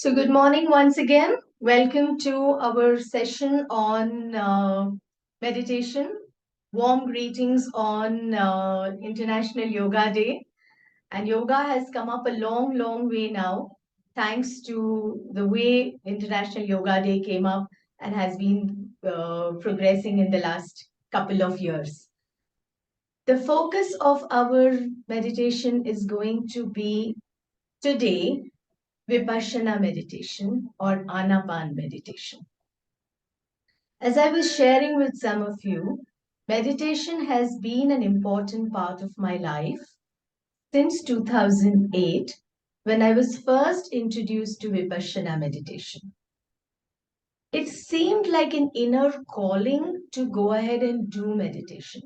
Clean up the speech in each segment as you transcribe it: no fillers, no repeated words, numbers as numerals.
So, good morning once again. Welcome to our session on meditation. Warm greetings on International Yoga Day. And yoga has come up a long, long way now, thanks to the way International Yoga Day came up and has been progressing in the last couple of years. The focus of our meditation is going to be today Vipassana meditation or Anapana meditation. As I was sharing with some of you, meditation has been an important part of my life since 2008 when I was first introduced to Vipassana meditation. It seemed like an inner calling to go ahead and do meditation.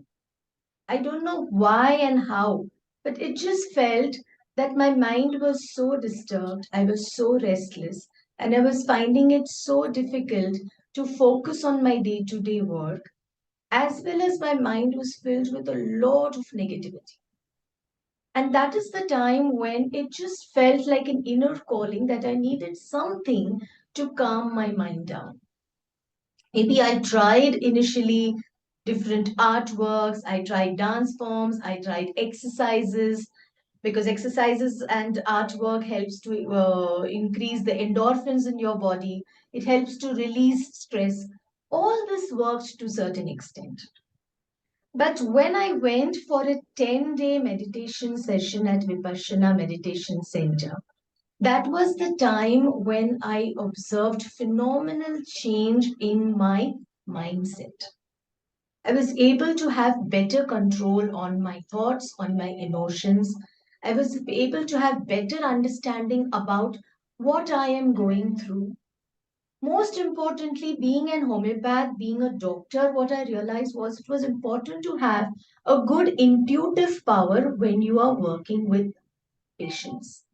I don't know why and how, but it just felt that my mind was so disturbed, I was so restless, and I was finding it so difficult to focus on my day to day work, as well as my mind was filled with a lot of negativity. And that is the time when it just felt like an inner calling that I needed something to calm my mind down. Maybe I tried initially different artworks, I tried dance forms, I tried exercises, because exercises and artwork helps to increase the endorphins in your body. It helps to release stress. All this worked to a certain extent. But when I went for a 10-day meditation session at Vipassana Meditation Center, that was the time when I observed phenomenal change in my mindset. I was able to have better control on my thoughts, on my emotions. I was able to have better understanding about what I am going through. Most importantly, being an homeopath, being a doctor, what I realized was it was important to have a good intuitive power when you are working with patients.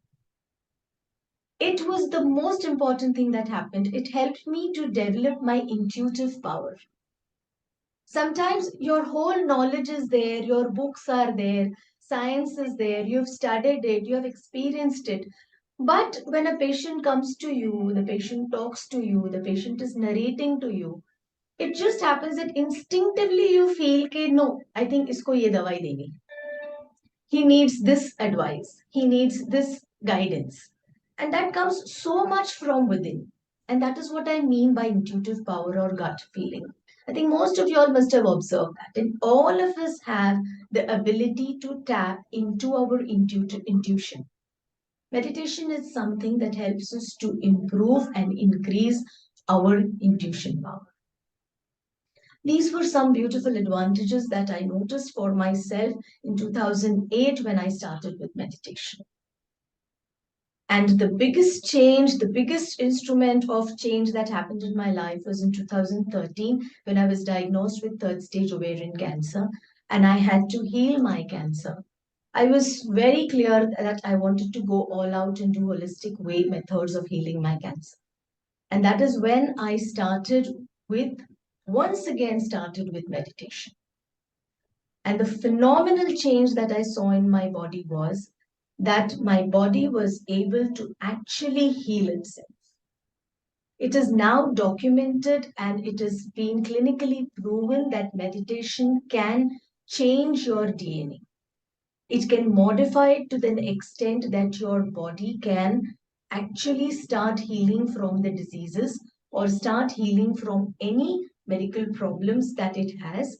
It was the most important thing that happened. It helped me to develop my intuitive power. Sometimes your whole knowledge is there, your books are there, science is there, you've studied it, you have experienced it. But when a patient comes to you, the patient talks to you, the patient is narrating to you, it just happens that instinctively you feel कि no, I think isko ye dawai deni. He needs this advice, he needs this guidance. And that comes so much from within. And that is what I mean by intuitive power or gut feeling. I think most of you all must have observed that. And all of us have the ability to tap into our intuition. Meditation is something that helps us to improve and increase our intuition power. These were some beautiful advantages that I noticed for myself in 2008 when I started with meditation. And the biggest change, the biggest instrument of change that happened in my life was in 2013 when I was diagnosed with third stage ovarian cancer and I had to heal my cancer. I was very clear that I wanted to go all out and do holistic way methods of healing my cancer. And that is when I once again started with meditation. And the phenomenal change that I saw in my body was that my body was able to actually heal itself. It is now documented and it has been clinically proven that meditation can change your DNA. It can modify it to the extent that your body can actually start healing from the diseases or start healing from any medical problems that it has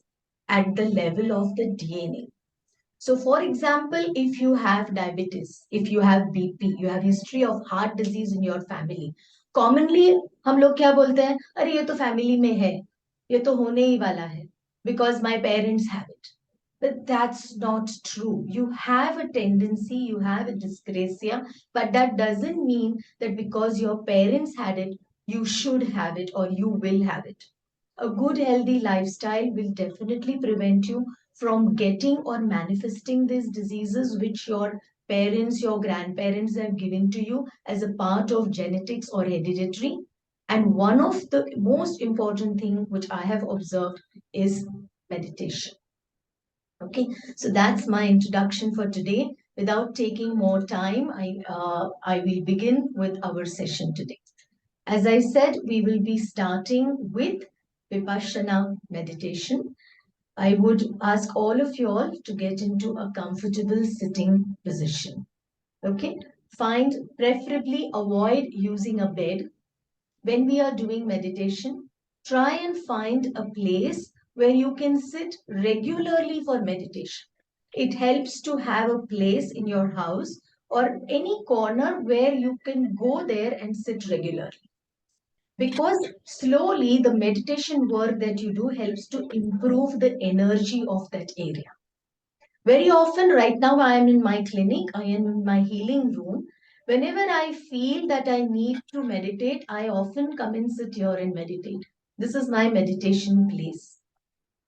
at the level of the DNA. So for example, if you have diabetes, if you have BP, you have history of heart disease in your family, commonly हम लोग क्या बोलते हैं, अरे ये तो family में है, ये तो होने ही वाला है, because my parents have it. But that's not true. You have a tendency, you have a dyscrasia, but that doesn't mean that because your parents had it, you should have it or you will have it. A good healthy lifestyle will definitely prevent you from getting or manifesting these diseases which your parents, your grandparents have given to you as a part of genetics or hereditary. And one of the most important thing which I have observed is meditation. Okay, so that's my introduction for today. without taking more time, I will begin with our session today. As I said, we will be starting with Vipassana meditation. I would ask all of you all to get into a comfortable sitting position. Okay? Preferably avoid using a bed. When we are doing meditation, try and find a place where you can sit regularly for meditation. It helps to have a place in your house or any corner where you can go there and sit regularly. Because slowly the meditation work that you do helps to improve the energy of that area. Very often, right now, I am in my clinic, I am in my healing room. Whenever I feel that I need to meditate, I often come and sit here and meditate. This is my meditation place.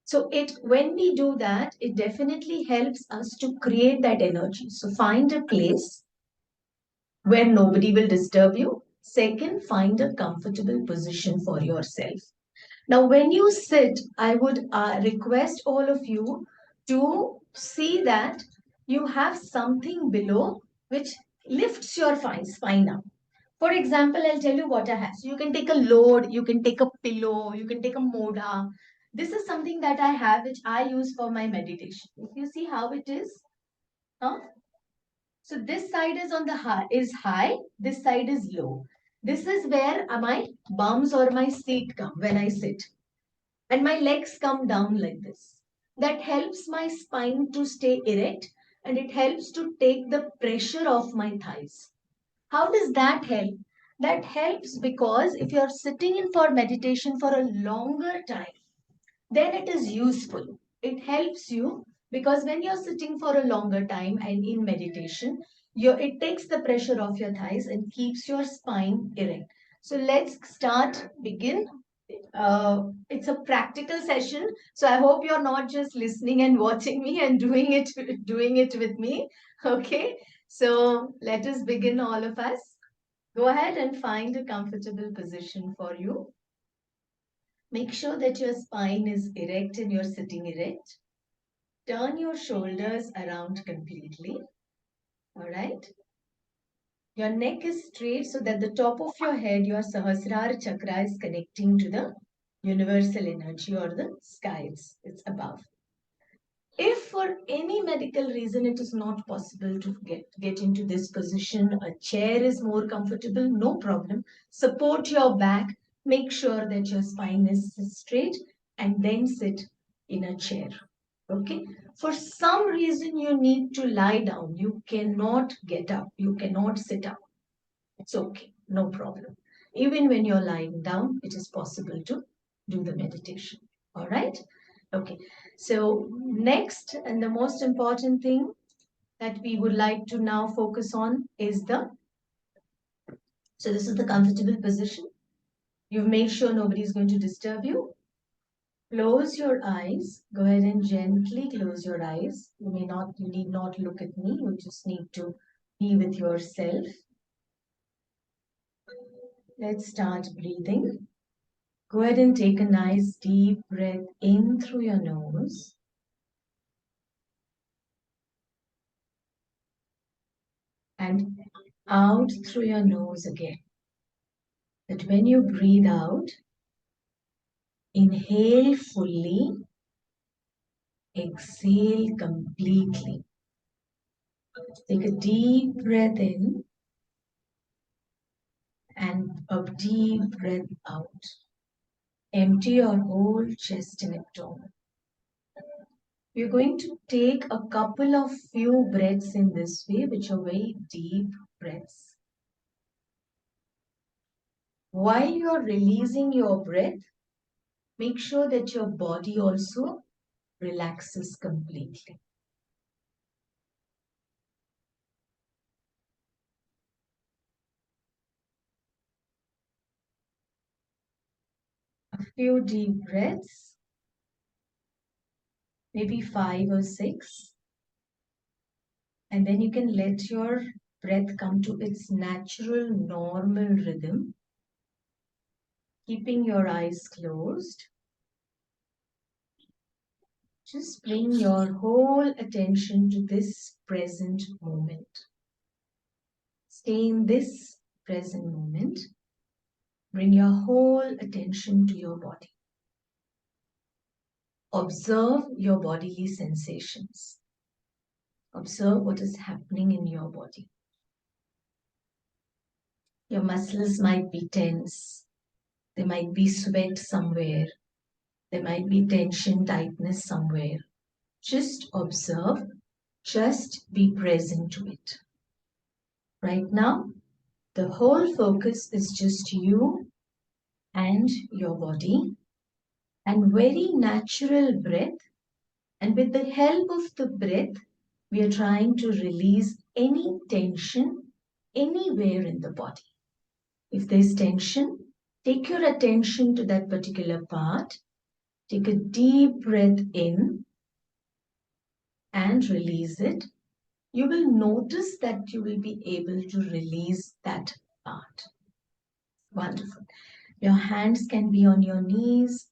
So when we do that, it definitely helps us to create that energy. So find a place where nobody will disturb you. Second, find a comfortable position for yourself. Now, when you sit, I would request all of you to see that you have something below which lifts your spine up. For example, I'll tell you what I have. So you can take a load, you can take a pillow, you can take a moda. This is something that I have which I use for my meditation. If you see how it is, huh? So this side is on the high, this side is low. This is where my bums or my seat come when I sit. And my legs come down like this. That helps my spine to stay erect and it helps to take the pressure off my thighs. How does that help? That helps because if you're sitting in for meditation for a longer time, then it is useful. It helps you because when you're sitting for a longer time and in meditation, it takes the pressure off your thighs and keeps your spine erect. So let's begin. It's a practical session. So I hope you're not just listening and watching me and doing it with me. Okay. So let us begin, all of us. Go ahead and find a comfortable position for you. Make sure that your spine is erect and you're sitting erect. Turn your shoulders around completely. All right. Your neck is straight so that the top of your head, your Sahasrara chakra, is connecting to the universal energy or the skies. It's above. If for any medical reason it is not possible to get into this position, a chair is more comfortable, no problem. Support your back. Make sure that your spine is straight and then sit in a chair. Okay. For some reason you need to lie down. You cannot get up. You cannot sit up. It's okay. No problem. Even when you're lying down, it is possible to do the meditation. All right. Okay. So next and the most important thing that we would like to now focus on is so this is the comfortable position. You've made sure nobody is going to disturb you. Close your eyes. Go ahead and gently close your eyes. You need not look at me. You just need to be with yourself. Let's start breathing. Go ahead and take a nice deep breath in through your nose. And out through your nose again. That when you breathe out, inhale fully, exhale completely. Take a deep breath in and a deep breath out. Empty your whole chest and abdomen. We're going to take a couple of few breaths in this way, which are very deep breaths. While you're releasing your breath, make sure that your body also relaxes completely. A few deep breaths, maybe 5 or 6. And then you can let your breath come to its natural, normal rhythm, keeping your eyes closed. Just bring your whole attention to this present moment. Stay in this present moment. Bring your whole attention to your body. Observe your bodily sensations. Observe what is happening in your body. Your muscles might be tense. There might be sweat somewhere. There might be tension, tightness somewhere. Just observe. Just be present to it. Right now, the whole focus is just you and your body, and very natural breath. And with the help of the breath, we are trying to release any tension anywhere in the body. If there's tension, take your attention to that particular part. Take a deep breath in and release it. You will notice that you will be able to release that part. Wonderful. Your hands can be on your knees.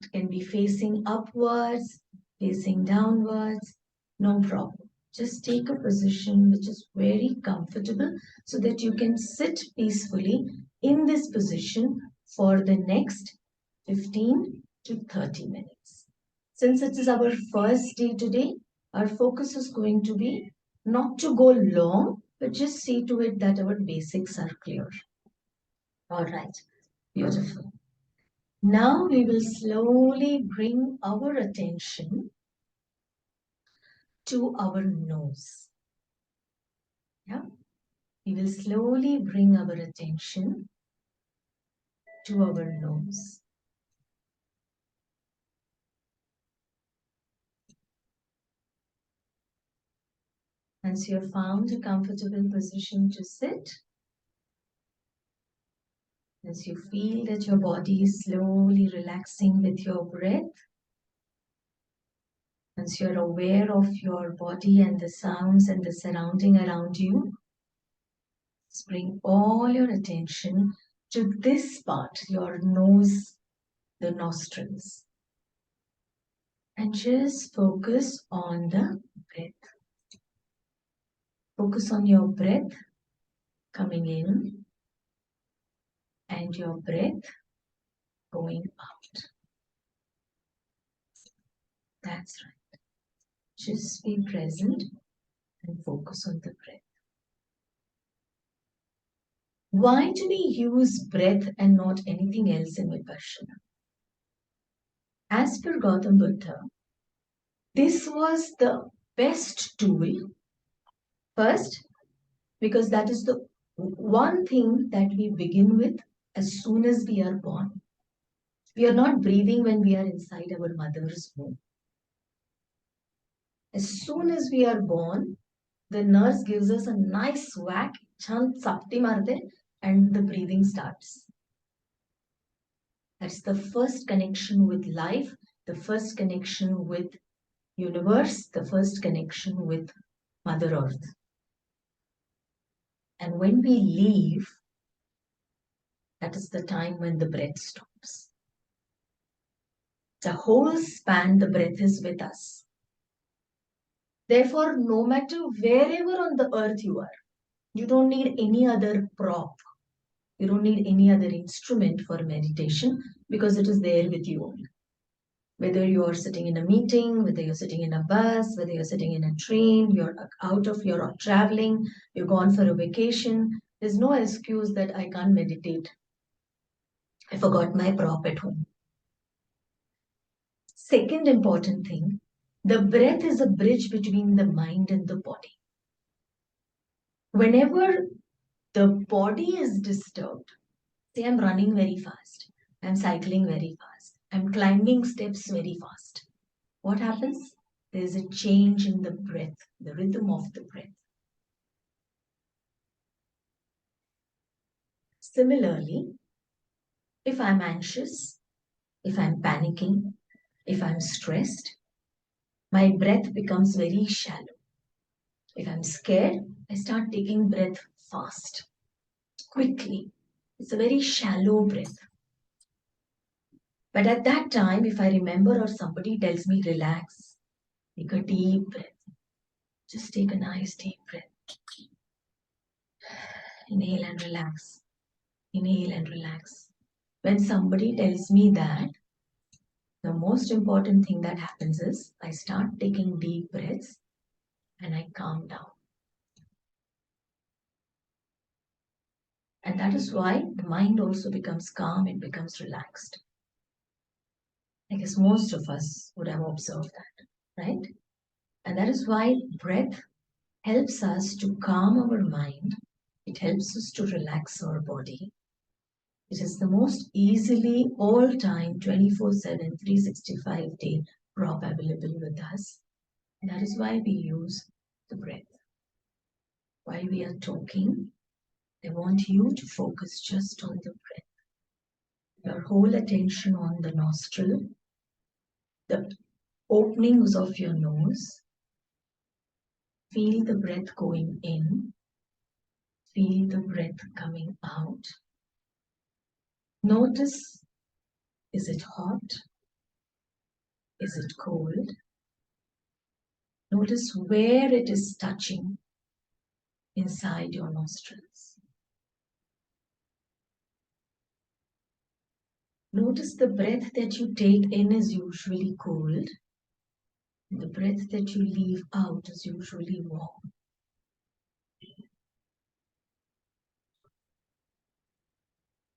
It can be facing upwards, facing downwards. No problem. Just take a position which is very comfortable so that you can sit peacefully in this position for the next 15 to 30 minutes. Since it is our first day today, our focus is going to be not to go long, but just see to it that our basics are clear. All right, beautiful. Now we will slowly bring our attention to our nose. Yeah, we will slowly bring our attention to our nose. Once you have found a comfortable position to sit, as you feel that your body is slowly relaxing with your breath, once you're aware of your body and the sounds and the surrounding around you, just bring all your attention to this part, your nose, the nostrils. And just focus on the breath. Focus on your breath coming in and your breath going out. That's right. Just be present and focus on the breath. Why do we use breath and not anything else in Vipassana? As per Gautam Buddha, this was the best tool. First, because that is the one thing that we begin with as soon as we are born. We are not breathing when we are inside our mother's womb. As soon as we are born, the nurse gives us a nice whack, chant sapti marde, and the breathing starts. That's the first connection with life, the first connection with universe, the first connection with Mother Earth. And when we leave, that is the time when the breath stops. The whole span, the breath is with us. Therefore, no matter wherever on the earth you are, you don't need any other prop. You don't need any other instrument for meditation because it is there with you only. Whether you are sitting in a meeting, whether you're sitting in a bus, whether you're sitting in a train, you're traveling, you're gone for a vacation, there's no excuse that I can't meditate. I forgot my prop at home. Second important thing, the breath is a bridge between the mind and the body. Whenever the body is disturbed, say I'm running very fast, I'm cycling very fast, I'm climbing steps very fast. What happens? There's a change in the breath, the rhythm of the breath. Similarly, if I'm anxious, if I'm panicking, if I'm stressed, my breath becomes very shallow. If I'm scared, I start taking breath fast, quickly. It's a very shallow breath. But at that time, if I remember or somebody tells me relax, Take a deep breath. Just take a nice deep breath. Inhale and relax. Inhale and relax. When somebody tells me that, the most important thing that happens is I start taking deep breaths and I calm down. And that is why the mind also becomes calm, it becomes relaxed. I guess most of us would have observed that, right? And that is why breath helps us to calm our mind. It helps us to relax our body. It is the most easily all-time 24/7, 365-day prop available with us. And that is why we use the breath. While we are talking, I want you to focus just on the breath. Your whole attention on the nostril, the openings of your nose. Feel the breath going in. Feel the breath coming out. Notice, is it hot? Is it cold? Notice where it is touching inside your nostrils. Notice the breath that you take in is usually cold. The breath that you leave out is usually warm.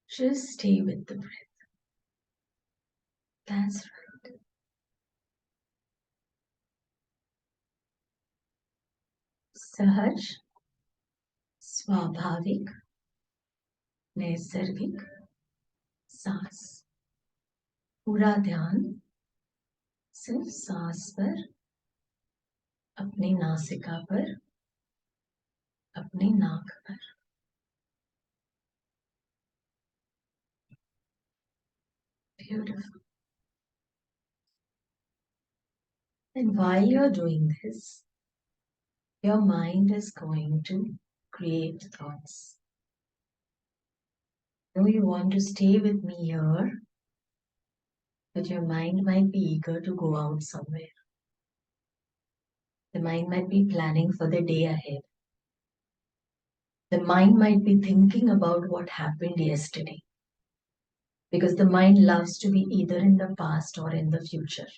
Just stay with the breath. That's right. Sahaj, Swabhavik, नैसर्गिक सांस. पूरा ध्यान सिर्फ सांस पर, अपनी नासिका पर, अपनी नाक पर. Beautiful. And while you're doing this, your mind is going to create thoughts. Though you want to stay with me here, but your mind might be eager to go out somewhere. The mind might be planning for the day ahead. The mind might be thinking about what happened yesterday. Because the mind loves to be either in the past or in the future.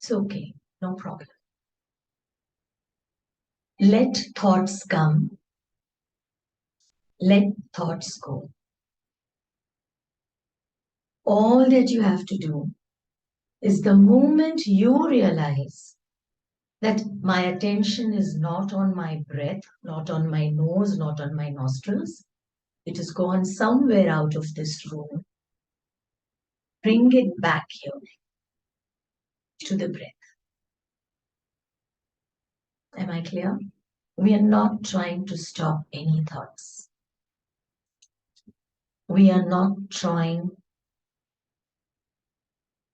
It's okay, no problem. Let thoughts come. Let thoughts go. All that you have to do is the moment you realize that my attention is not on my breath, not on my nose, not on my nostrils, it has gone somewhere out of this room. Bring it back here to the breath. Am I clear? We are not trying to stop any thoughts. We are not trying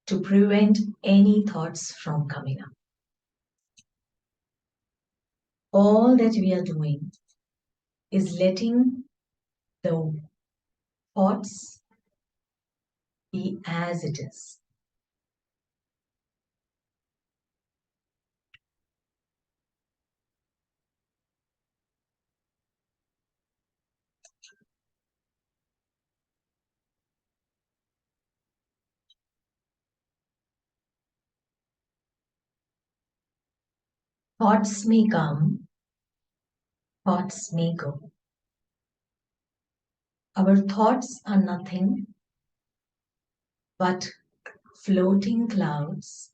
to prevent any thoughts from coming up. All that we are doing is letting the thoughts be as it is. Thoughts may come, thoughts may go. Our thoughts are nothing but floating clouds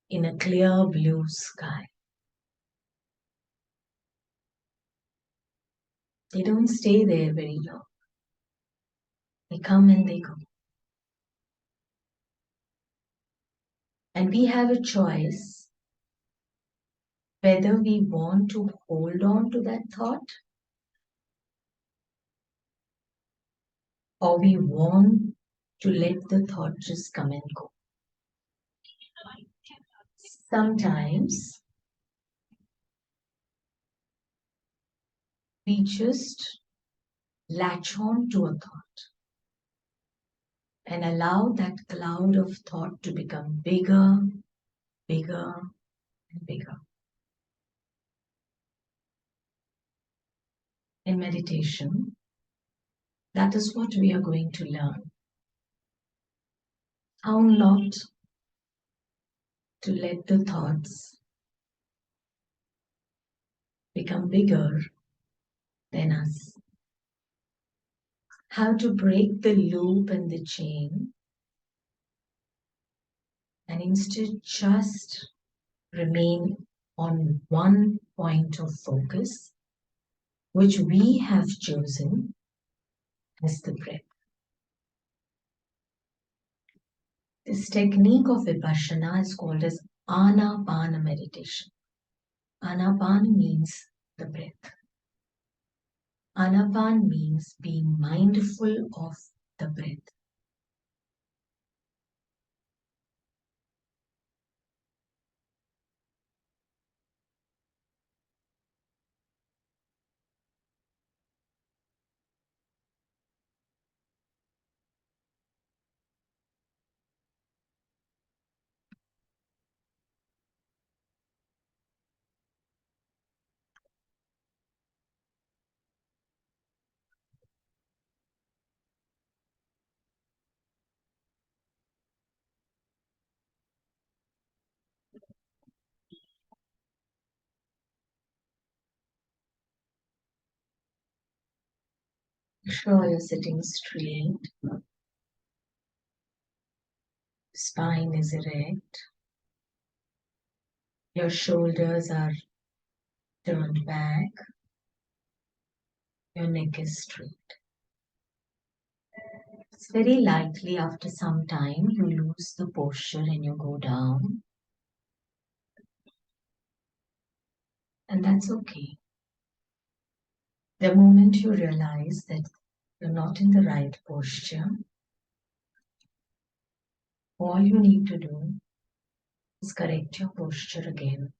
in a clear blue sky. They don't stay there very long. They come and they go. And we have a choice whether we want to hold on to that thought or we want to let the thought just come and go. Sometimes we just latch on to a thought and allow that cloud of thought to become bigger, bigger, and bigger. In meditation, that is what we are going to learn. How not to let the thoughts become bigger than us. How to break the loop and the chain and instead just remain on one point of focus, which we have chosen as the breath. This technique of Vipassana is called as Anapana Meditation. Anapana means the breath. Anapan means being mindful of the breath. Make sure you're sitting straight, spine is erect, your shoulders are turned back, your neck is straight. It's very likely after some time you lose the posture and you go down, and that's okay. The moment you realize that you're not in the right posture, all you need to do is correct your posture again.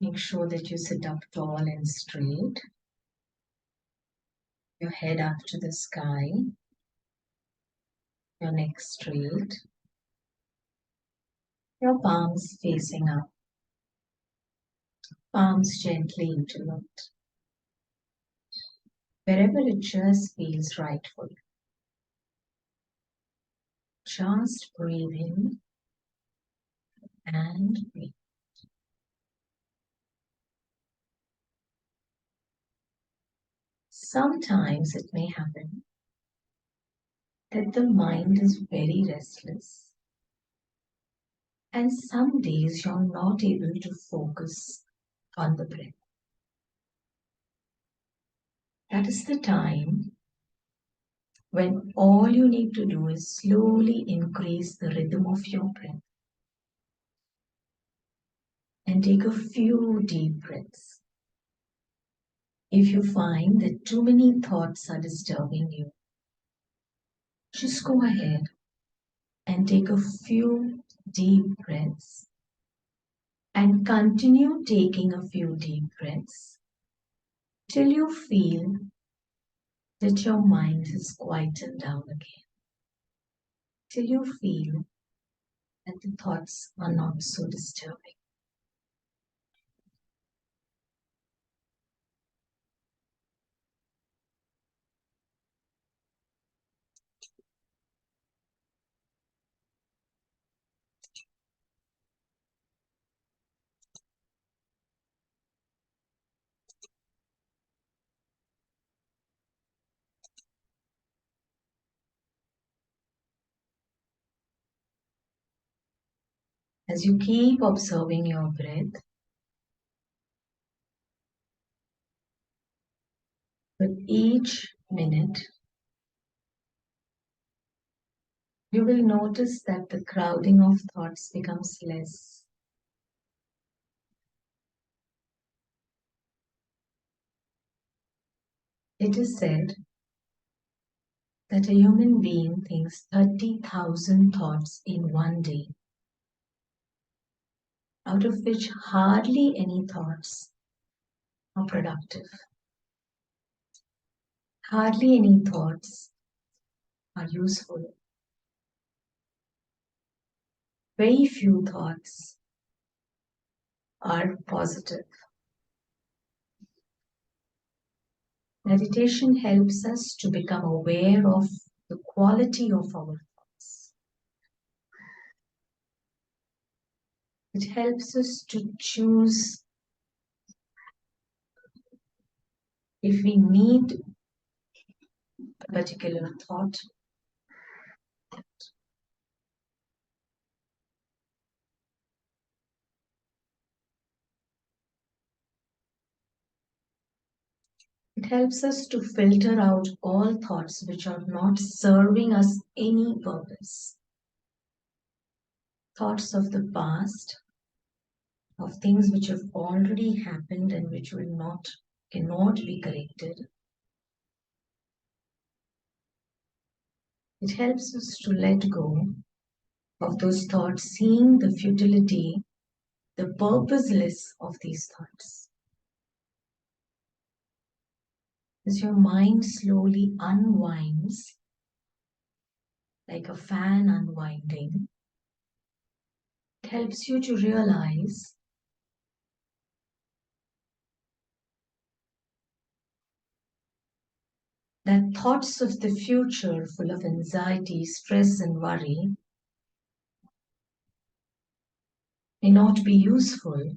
Make sure that you sit up tall and straight, your head up to the sky, your neck straight, your palms facing up, palms gently interlocked. Wherever it just feels right for you. Just breathe in and breathe. Sometimes it may happen that the mind is very restless, and some days you're not able to focus on the breath. That is the time when all you need to do is slowly increase the rhythm of your breath and take a few deep breaths. If you find that too many thoughts are disturbing you, just go ahead and take a few deep breaths and continue taking a few deep breaths till you feel that your mind has quietened down again, till you feel that the thoughts are not so disturbing. As you keep observing your breath, with each minute, you will notice that the crowding of thoughts becomes less. It is said that a human being thinks 30,000 thoughts in one day, out of which hardly any thoughts are productive. Hardly any thoughts are useful. Very few thoughts are positive. Meditation helps us to become aware of the quality of our thoughts. It helps us to choose if we need a particular thought. It helps us to filter out all thoughts which are not serving us any purpose. Thoughts of the past, of things which have already happened and which cannot be corrected. It helps us to let go of those thoughts, seeing the futility, the purposeless of these thoughts. As your mind slowly unwinds, like a fan unwinding, it helps you to realize that thoughts of the future full of anxiety, stress, and worry may not be useful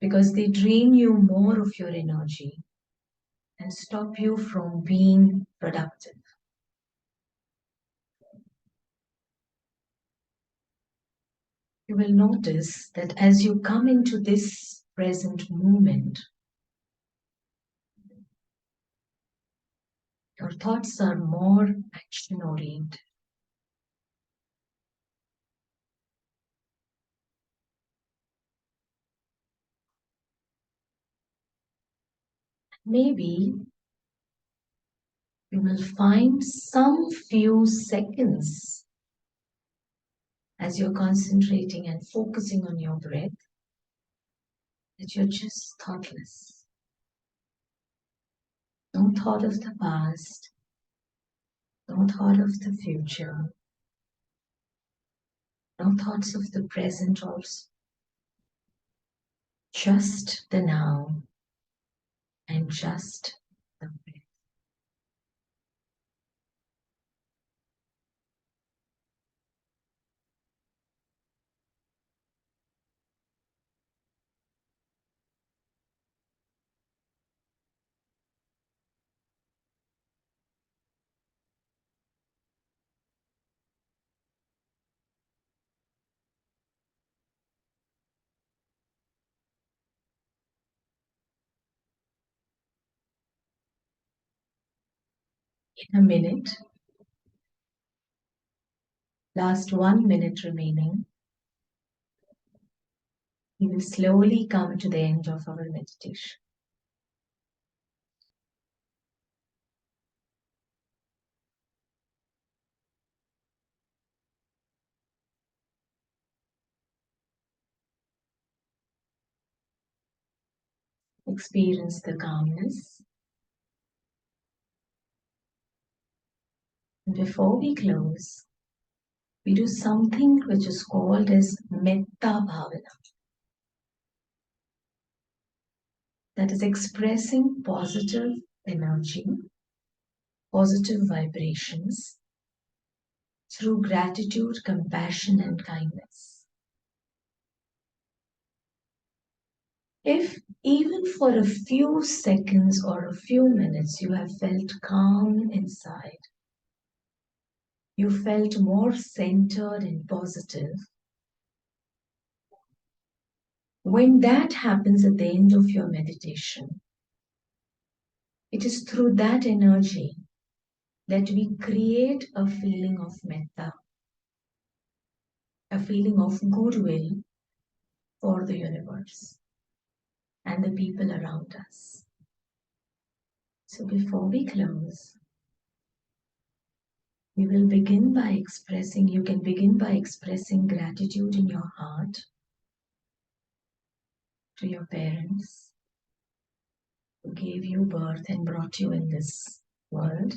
because they drain you more of your energy and stop you from being productive. You will notice that as you come into this present moment, your thoughts are more action oriented. Maybe you will find some few seconds as you're concentrating and focusing on your breath that you're just thoughtless. No thought of the past, no thought of the future, no thoughts of the present also. Just the now and just the breath. In a minute, last 1 minute remaining, we will slowly come to the end of our meditation. Experience the calmness. And before we close, we do something which is called as Metta Bhavana. That is expressing positive energy, positive vibrations through gratitude, compassion, and kindness. If even for a few seconds or a few minutes you have felt calm inside, you felt more centered and positive, when that happens at the end of your meditation, it is through that energy that we create a feeling of metta, a feeling of goodwill for the universe and the people around us. So before we close, you can begin by expressing gratitude in your heart to your parents who gave you birth and brought you in this world.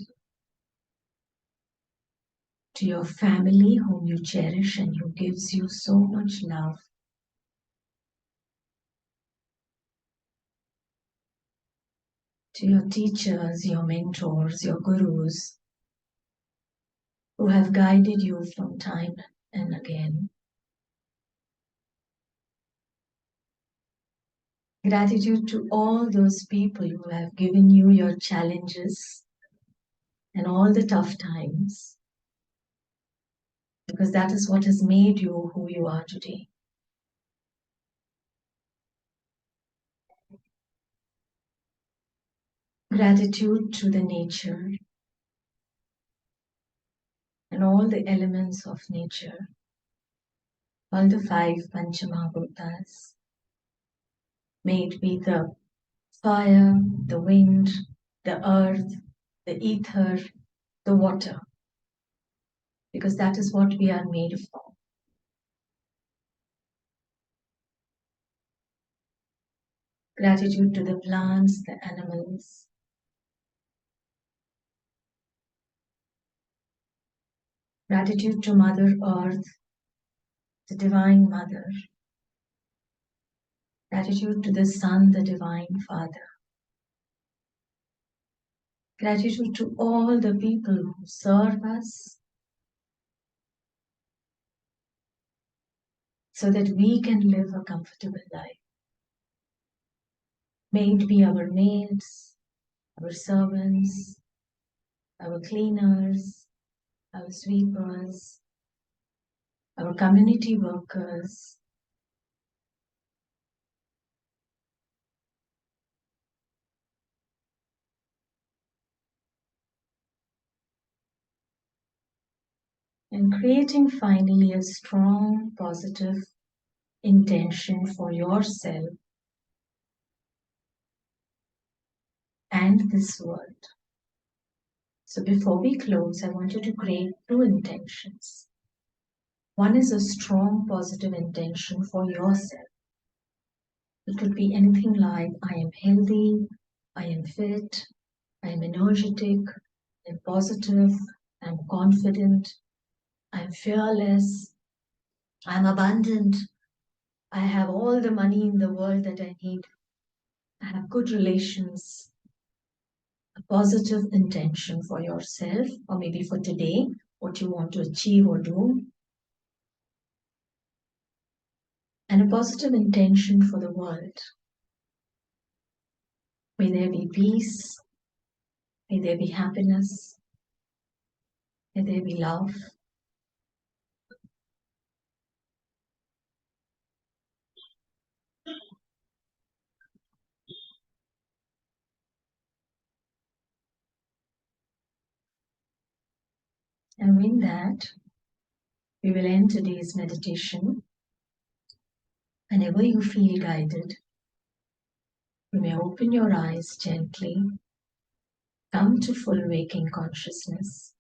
to your family whom you cherish and who gives you so much love, to your teachers, your mentors, your gurus, who have guided you from time and again. Gratitude to all those people who have given you your challenges and all the tough times, because that is what has made you who you are today. Gratitude to the nature and all the elements of nature, all the five Panchamahabhutas, may it be the fire, the wind, the earth, the ether, the water, because that is what we are made for. Gratitude to the plants, the animals. Gratitude to Mother Earth, the Divine Mother. Gratitude to the Sun, the Divine Father. Gratitude to all the people who serve us so that we can live a comfortable life. May it be our maids, our servants, our cleaners, our sweepers, our community workers, and creating finally a strong, positive intention for yourself and this world. So before we close, I want you to create two intentions. One is a strong, positive intention for yourself. It could be anything like, I am healthy, I am fit, I am energetic, I am positive, I am confident, I am fearless, I am abundant, I have all the money in the world that I need, I have good relations. A positive intention for yourself, or maybe for today, what you want to achieve or do. And a positive intention for the world. May there be peace, may there be happiness, may there be love. And with that, we will end today's meditation. Whenever you feel guided, you may open your eyes gently, come to full waking consciousness,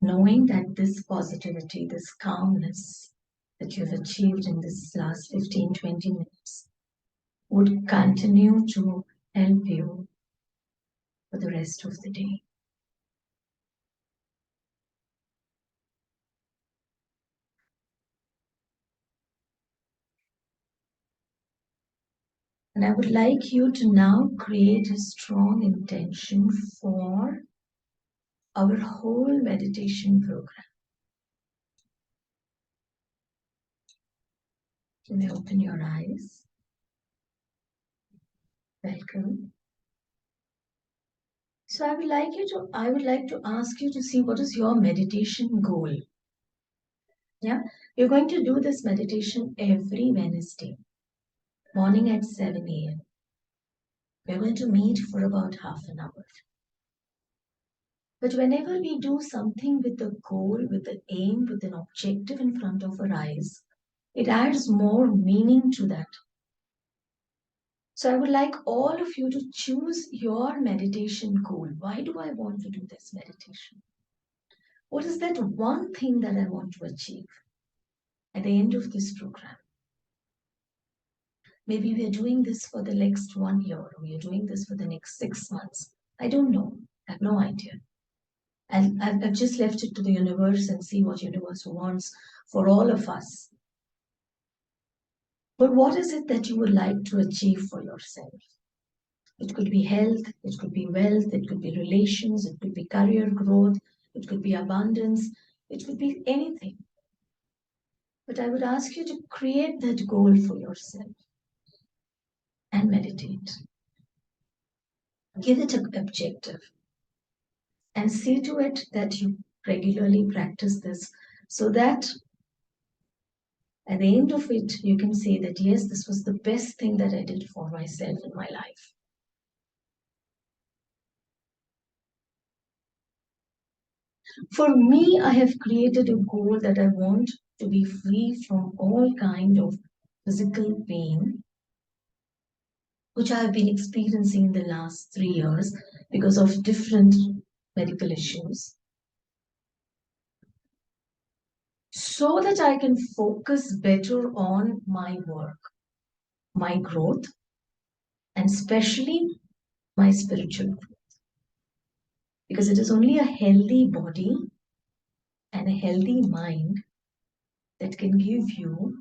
knowing that this positivity, this calmness that you've achieved in this last 15-20 minutes would continue to help you for the rest of the day. And I would like you to now create a strong intention for our whole meditation program. You may open your eyes. Welcome. So I would like to ask you to see what is your meditation goal. Yeah, you're going to do this meditation every Wednesday, morning at 7 a.m. We're going to meet for about half an hour. But whenever we do something with a goal, with an aim, with an objective in front of our eyes, it adds more meaning to that. So I would like all of you to choose your meditation goal. Why do I want to do this meditation? What is that one thing that I want to achieve at the end of this program? Maybe we are doing this for the next 1 year, or we are doing this for the next 6 months. I don't know. I have no idea. And I've just left it to the universe and see what universe wants for all of us. But what is it that you would like to achieve for yourself? It could be health, it could be wealth, it could be relations, it could be career growth, it could be abundance, it could be anything. But I would ask you to create that goal for yourself and meditate. Give it an objective and see to it that you regularly practice this so that at the end of it, you can say that, yes, this was the best thing that I did for myself in my life. For me, I have created a goal that I want to be free from all kind of physical pain, which I have been experiencing in the last 3 years because of different medical issues, so that I can focus better on my work, my growth, and especially my spiritual growth. Because it is only a healthy body and a healthy mind that can give you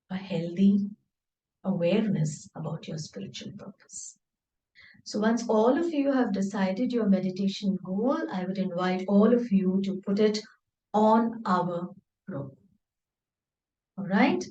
a healthy awareness about your spiritual purpose. So once all of you have decided your meditation goal, I would invite all of you to put it on our group. All right?